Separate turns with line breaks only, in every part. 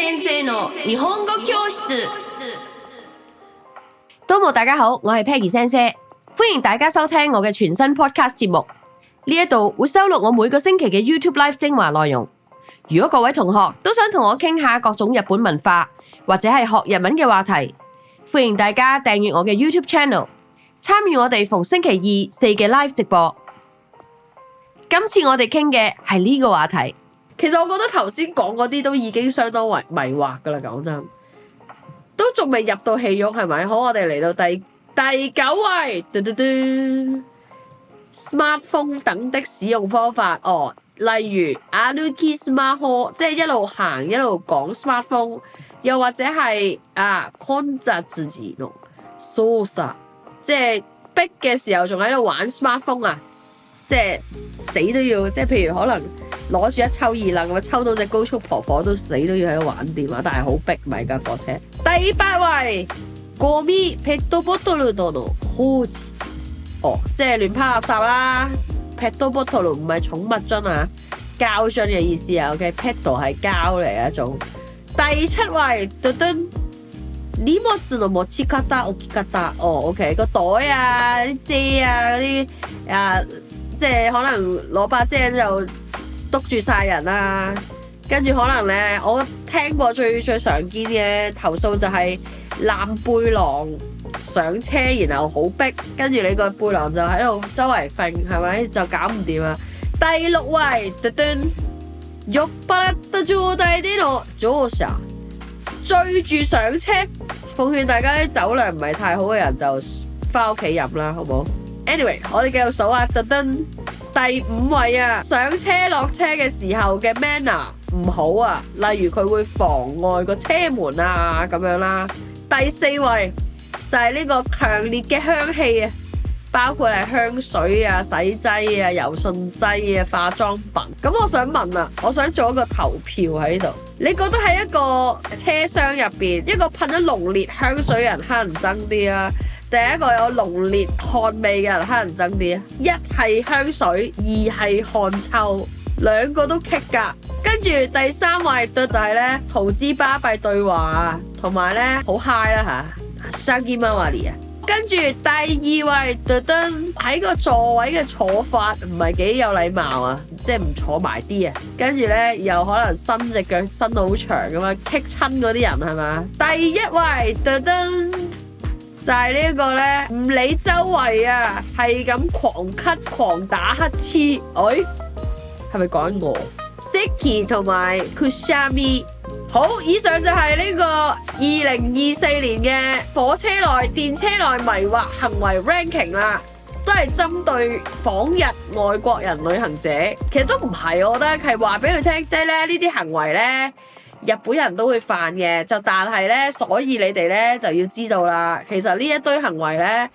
先生の日本語教室。
どうも大家好，我係 Peggy 先生，歡迎大家收聽我嘅全新 podcast 節目。呢一度會收錄我每個星期嘅 YouTube Live 精華內容。如果各位同學都想同我傾下各種日本文化或者係學日文嘅話題，歡迎大家訂閱我嘅 YouTube channel， 參與我哋逢星期2、4嘅 live 直播。今次我哋傾嘅係呢個話題。
其實我覺得頭先講嗰啲都已經相當為迷惑噶啦，講真，都仲未入到戲肉係咪？好，我哋嚟到第9位，smartphone 等的使用方法哦，例如歩きスマホ，即係一路行一路講 smartphone， 又或者係混雑時の操作，即係逼嘅時候仲喺度玩 smartphone 啊，即係死都要，即係譬如可能攞住一抽二楞咁抽到隻高速婆婆都死都要喺度玩電話，但係好逼咪架火車。第8位，ゴミペットボトルの放置，哦，即係亂拋垃圾啦。ペットボトル唔係寵物樽啊，膠樽嘅意思啊。OK，ペット係膠嚟一種。第7位，荷物の持ち方、置き方，哦 ，OK， 個袋啊、啲遮啊嗰啲即係可能攞把遮就督住晒人啦，跟住可能咧，我聽過最常見嘅投訴就係攬背囊上車，然後好逼，跟住你個背囊就喺度周圍揈，係咪就搞唔掂啊？第6位，酔っ払った狀態での乗車，醉住上車。奉勸大家啲酒量唔係太好嘅人就翻屋企飲啦，好唔好？Anyway， 我哋繼續數啊，第5位啊，上車落車嘅時候嘅 manner 唔好啊，例如佢會妨礙個車門啊咁樣啦。第4位就係呢個強烈嘅香氣啊，包括係香水啊、洗劑啊、柔順劑啊、化妝品。咁我想問啊，我想做一個投票喺度，你覺得喺一個車廂入邊，一個噴咗濃烈香水嘅人乞人憎啲啊，第一個有濃烈汗味嘅人乞人憎啲啊？一係香水，二係汗臭，兩個都棘㗎。跟住第3位就係咧桃之巴閉對話啊，同埋咧好 high 啦嚇，生堅媽話嚟啊。跟住第2位喺個座位嘅坐法唔係幾有禮貌啊，即係唔坐埋啲啊。跟住咧又可能伸隻腳伸到好長咁樣，棘親嗰啲人係嘛？第1位就係呢一個咧，唔理周圍啊，係咁狂咳狂打乞嗤。係咪講緊我 Seki 同埋 Kusami？ 好，以上就係呢個2024年嘅火車內、電車內迷惑行為 ranking 啦，都係針對訪日外國人旅行者。其實都唔係，我覺得係話俾佢聽，即係咧呢啲行為咧，日本人都會犯嘅，但係咧，所以你哋咧就要知道啦。其實呢一堆行為咧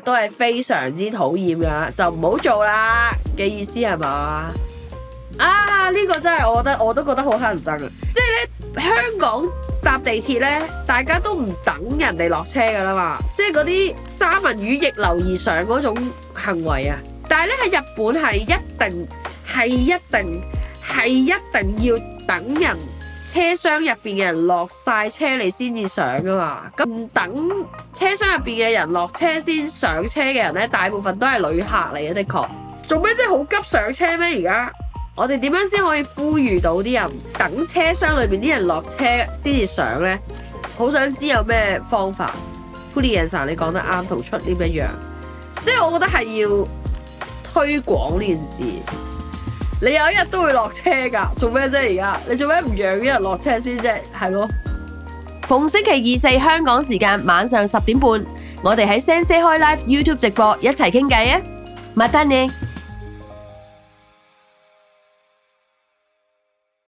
都係非常之討厭噶，就唔好做啦嘅意思係嘛？呢個真係我都覺得好乞人憎啊！即係咧香港搭地鐵咧，大家都唔等人哋落車噶啦嘛，即係嗰啲三文魚逆流而上嗰種行為啊！但係咧喺日本係一定要等人車廂入邊嘅人落晒車你先至上噶嘛，咁唔等車廂入邊嘅人落車先上車嘅人咧，大部分都係旅客嚟嘅，的確。做咩真係好急上車咩？而家我哋點樣先可以呼籲到啲人等車廂裏邊啲人落車先至上呢？好想知有咩方法。Julian， 你講得啱，同出呢一樣，即係我覺得係要推廣呢件事。你有一日都會落車㗎，做咩啫？而家你做咩唔讓啲人落車先啫？係咯。
逢星期2、4香港時間晚上10點半，我哋喺 Sensei 開 live YouTube 直播一齊傾偈啊！またね。